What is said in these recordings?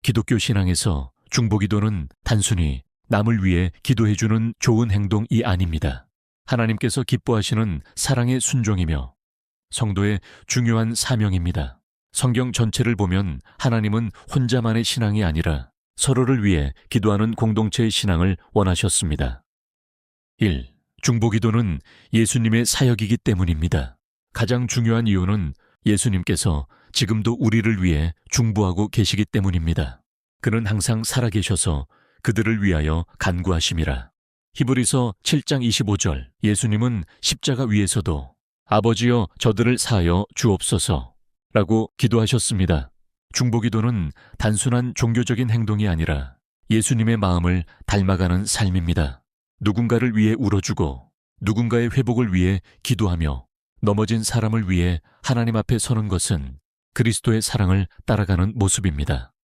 기독교 신앙에서 중보기도는 단순히 남을 위해 기도해주는 좋은 행동이 아닙니다. 하나님께서 기뻐하시는 사랑의 순종이며 성도의 중요한 사명입니다. 성경 전체를 보면 하나님은 혼자만의 신앙이 아니라 서로를 위해 기도하는 공동체의 신앙을 원하셨습니다. 1. 중보기도는 예수님의 사역이기 때문입니다. 가장 중요한 이유는 예수님께서 지금도 우리를 위해 중보하고 계시기 때문입니다. 그는 항상 살아계셔서 그들을 위하여 간구하심이라. 히브리서 7장 25절, 예수님은 십자가 위에서도 아버지여 저들을 사하여 주옵소서 라고 기도하셨습니다. 중보기도는 단순한 종교적인 행동이 아니라 예수님의 마음을 닮아가는 삶입니다. 누군가를 위해 울어주고 누군가의 회복을 위해 기도하며 넘어진 사람을 위해 하나님 앞에 서는 것은 그리스도의 사랑을 따라가는 모습입니다.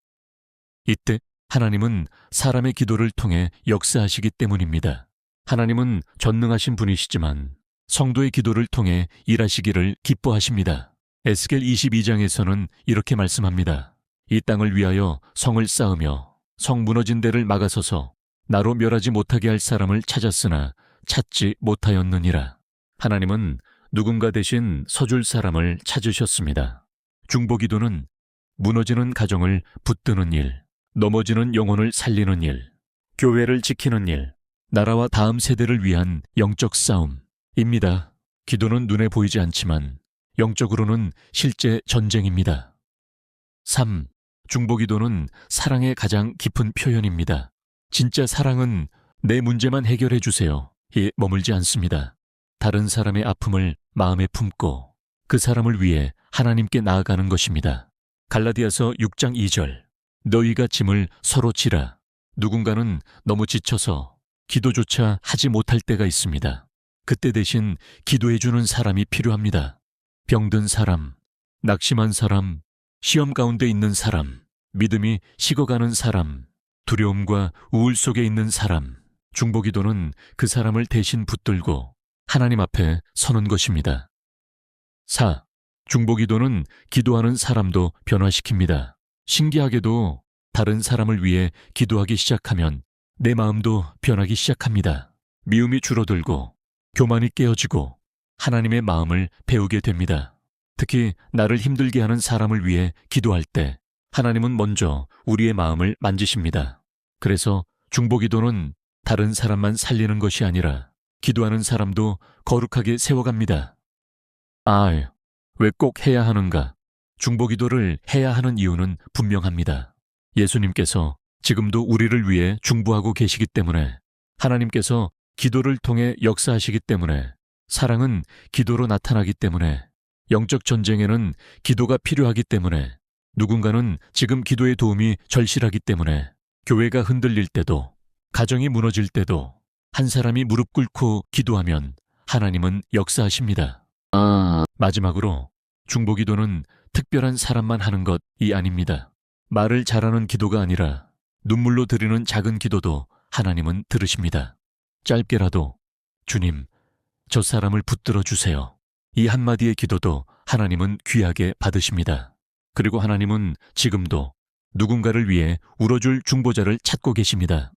이때 하나님은 사람의 기도를 통해 역사하시기 때문입니다. 하나님은 전능하신 분이시지만 성도의 기도를 통해 일하시기를 기뻐하십니다. 에스겔 22장에서는 이렇게 말씀합니다. 이 땅을 위하여 성을 쌓으며 성 무너진 데를 막아서서 나로 멸하지 못하게 할 사람을 찾았으나 찾지 못하였느니라. 하나님은 누군가 대신 서줄 사람을 찾으셨습니다. 중보기도는 무너지는 가정을 붙드는 일, 넘어지는 영혼을 살리는 일, 교회를 지키는 일, 나라와 다음 세대를 위한 영적 싸움입니다. 기도는 눈에 보이지 않지만 영적으로는 실제 전쟁입니다. 3. 중보기도는 사랑의 가장 깊은 표현입니다. 진짜 사랑은 내 문제만 해결해 주세요에 머물지 않습니다. 다른 사람의 아픔을 마음에 품고 그 사람을 위해 하나님께 나아가는 것입니다. 갈라디아서 6장 2절, 너희가 짐을 서로 지라. 누군가는 너무 지쳐서 기도조차 하지 못할 때가 있습니다. 그때 대신 기도해주는 사람이 필요합니다. 병든 사람, 낙심한 사람, 시험 가운데 있는 사람, 믿음이 식어가는 사람, 두려움과 우울 속에 있는 사람, 중보기도는 그 사람을 대신 붙들고 하나님 앞에 서는 것입니다. 4. 중보기도는 기도하는 사람도 변화시킵니다. 신기하게도 다른 사람을 위해 기도하기 시작하면 내 마음도 변하기 시작합니다. 미움이 줄어들고 교만이 깨어지고 하나님의 마음을 배우게 됩니다. 특히 나를 힘들게 하는 사람을 위해 기도할 때 하나님은 먼저 우리의 마음을 만지십니다. 그래서 중보기도는 다른 사람만 살리는 것이 아니라 기도하는 사람도 거룩하게 세워갑니다. 왜 꼭 해야 하는가? 중보기도를 해야 하는 이유는 분명합니다. 예수님께서 지금도 우리를 위해 중보하고 계시기 때문에, 하나님께서 기도를 통해 역사하시기 때문에, 사랑은 기도로 나타나기 때문에, 영적 전쟁에는 기도가 필요하기 때문에, 누군가는 지금 기도의 도움이 절실하기 때문에, 교회가 흔들릴 때도, 가정이 무너질 때도 한 사람이 무릎 꿇고 기도하면 하나님은 역사하십니다. 마지막으로 중보기도는 특별한 사람만 하는 것이 아닙니다. 말을 잘하는 기도가 아니라 눈물로 드리는 작은 기도도 하나님은 들으십니다. 짧게라도 주님, 저 사람을 붙들어 주세요. 이 한마디의 기도도 하나님은 귀하게 받으십니다. 그리고 하나님은 지금도 누군가를 위해 울어줄 중보자를 찾고 계십니다.